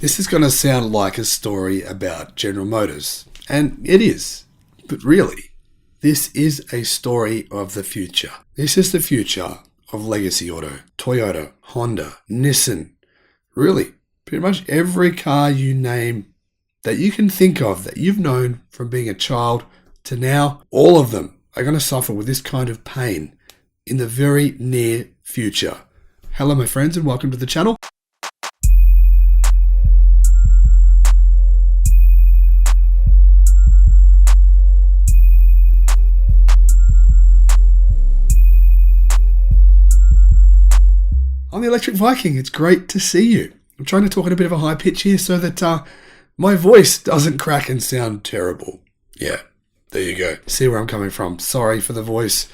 This is going to sound like a story about General Motors, and it is, but really, this is a story of the future. This is the future of legacy auto, Toyota, Honda, Nissan, really, pretty much every car you name that you can think of that you've known from being a child to now, all of them are going to suffer with this kind of pain in the very near future. Hello, my friends, and welcome to the channel. I'm the Electric Viking. It's great to see you. I'm trying to talk at a bit of a high pitch here so that my voice doesn't crack and sound terrible. Yeah, there you go. See where I'm coming from. Sorry for the voice.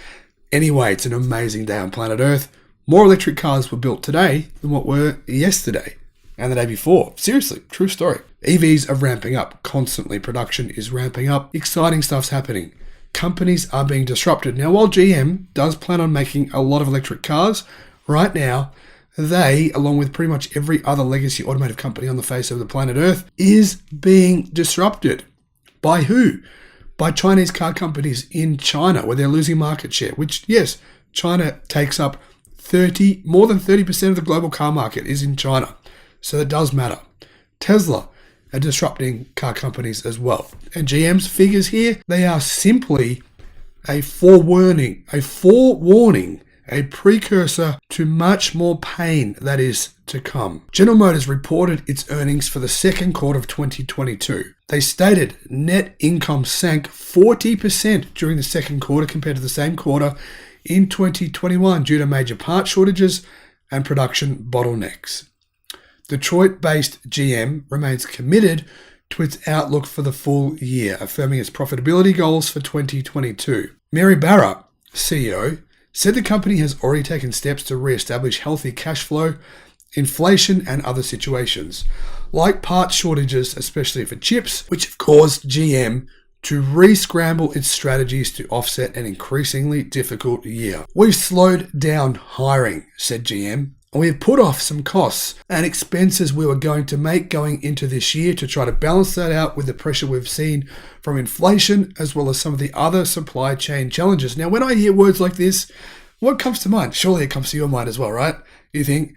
Anyway, it's an amazing day on planet Earth. More electric cars were built today than what were yesterday and the day before. Seriously, true story. EVs are ramping up constantly. Production is ramping up. Exciting stuff's happening. Companies are being disrupted. Now, while GM does plan on making a lot of electric cars, right now, they, along with pretty much every other legacy automotive company on the face of the planet Earth, is being disrupted. By who? By Chinese car companies in China, where they're losing market share, which, yes, China takes up more than 30% of the global car market is in China. So it does matter. Tesla are disrupting car companies as well. And GM's figures here, they are simply a forewarning, a precursor to much more pain that is to come. General Motors reported its earnings for the second quarter of 2022. They stated net income sank 40% during the second quarter compared to the same quarter in 2021 due to major part shortages and production bottlenecks. Detroit-based GM remains committed to its outlook for the full year, affirming its profitability goals for 2022. Mary Barra, CEO, said the company has already taken steps to re-establish healthy cash flow, inflation, and other situations, like part shortages, especially for chips, which have caused GM to re-scramble its strategies to offset an increasingly difficult year. We've slowed down hiring, said GM, and we have put off some costs and expenses we were going to make going into this year to try to balance that out with the pressure we've seen from inflation as well as some of the other supply chain challenges. Now, when I hear words like this, what comes to mind? Surely it comes to your mind as well, right? You think,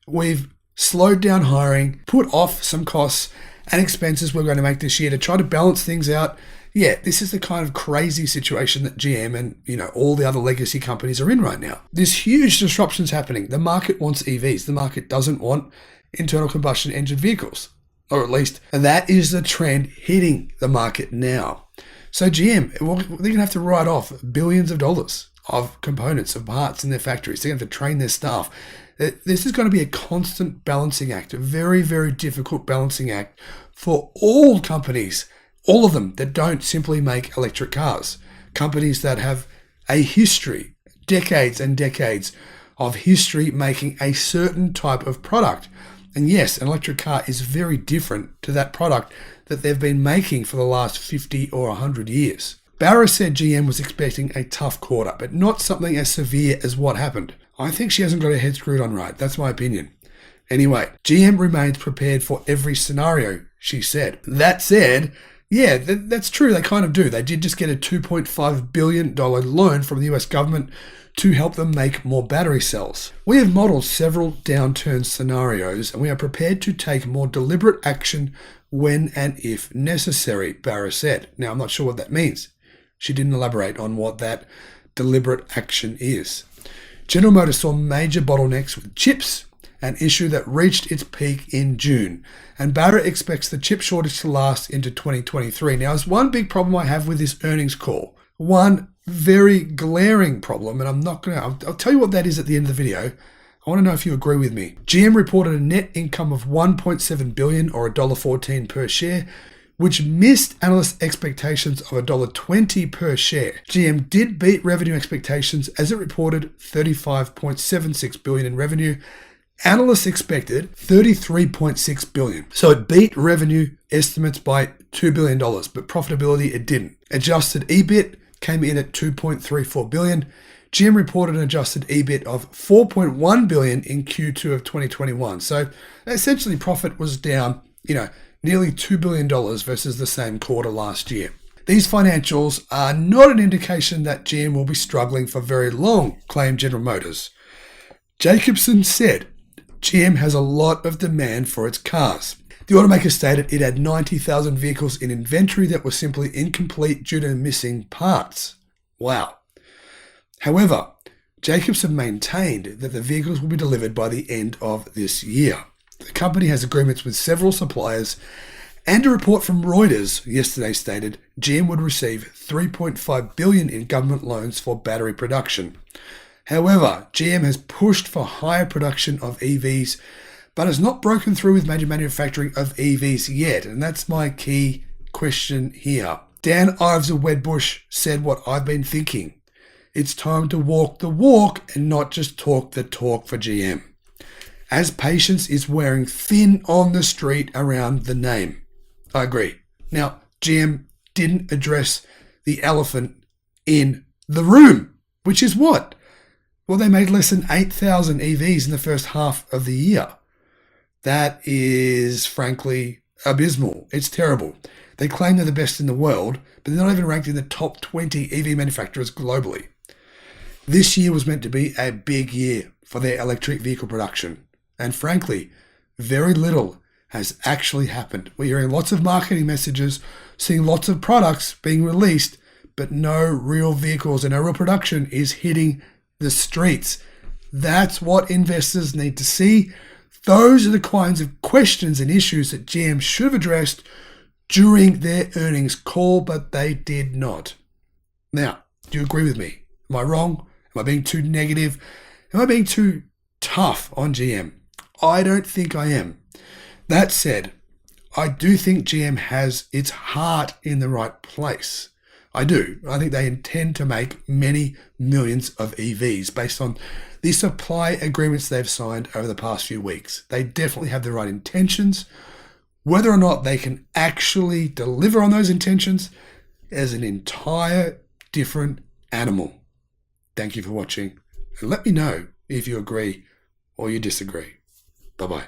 we've slowed down hiring, put off some costs and expenses we're going to make this year to try to balance things out. Yeah, this is the kind of crazy situation that GM and, all the other legacy companies are in right now. There's huge disruptions happening. The market wants EVs. The market doesn't want internal combustion engine vehicles. Or at least that is the trend hitting the market now. So GM, they're going to have to write off billions of dollars of components, of parts in their factories. They're going to have to train their staff. This is going to be a constant balancing act, a very, very difficult balancing act for all companies, all of them that don't simply make electric cars. Companies that have a history, decades and decades of history making a certain type of product. And yes, an electric car is very different to that product that they've been making for the last 50 or 100 years. Barra said GM was expecting a tough quarter, but not something as severe as what happened. I think she hasn't got her head screwed on right. That's my opinion. Anyway, GM remains prepared for every scenario, she said. That said, yeah, that's true. They kind of do. They did just get a $2.5 billion loan from the US government to help them make more battery cells. We have modeled several downturn scenarios and we are prepared to take more deliberate action when and if necessary, Barra said. Now, I'm not sure what that means. She didn't elaborate on what that deliberate action is. General Motors saw major bottlenecks with chips, an issue that reached its peak in June. And Barra expects the chip shortage to last into 2023. Now, there's one big problem I have with this earnings call. One very glaring problem, and I'll tell you what that is at the end of the video. I want to know if you agree with me. GM reported a net income of $1.7 billion or $1.14 per share, which missed analyst expectations of $1.20 per share. GM did beat revenue expectations as it reported $35.76 billion in revenue. Analysts expected $33.6 billion. So it beat revenue estimates by $2 billion, but profitability it didn't. Adjusted EBIT came in at $2.34 billion. GM reported an adjusted EBIT of $4.1 billion in Q2 of 2021. So essentially profit was down, nearly $2 billion versus the same quarter last year. These financials are not an indication that GM will be struggling for very long, claimed General Motors. Jacobson said GM has a lot of demand for its cars. The automaker stated it had 90,000 vehicles in inventory that were simply incomplete due to missing parts. Wow. However, Jacobson maintained that the vehicles will be delivered by the end of this year. The company has agreements with several suppliers, and a report from Reuters yesterday stated GM would receive $3.5 billion in government loans for battery production. However, GM has pushed for higher production of EVs, but has not broken through with major manufacturing of EVs yet. And that's my key question here. Dan Ives of Wedbush said what I've been thinking. It's time to walk the walk and not just talk the talk for GM, as patience is wearing thin on the street around the name. I agree. Now, GM didn't address the elephant in the room, which is what? Well, they made less than 8,000 EVs in the first half of the year. That is, frankly, abysmal. It's terrible. They claim they're the best in the world, but they're not even ranked in the top 20 EV manufacturers globally. This year was meant to be a big year for their electric vehicle production. And frankly, very little has actually happened. We're hearing lots of marketing messages, seeing lots of products being released, but no real vehicles and no real production is hitting the streets. That's what investors need to see. Those are the kinds of questions and issues that GM should have addressed during their earnings call, but they did not. Now, do you agree with me? Am I wrong? Am I being too negative? Am I being too tough on GM? I don't think I am. That said, I do think GM has its heart in the right place. I do. I think they intend to make many millions of EVs based on the supply agreements they've signed over the past few weeks. They definitely have the right intentions. Whether or not they can actually deliver on those intentions is an entire different animal. Thank you for watching, and let me know if you agree or you disagree. Bye-bye.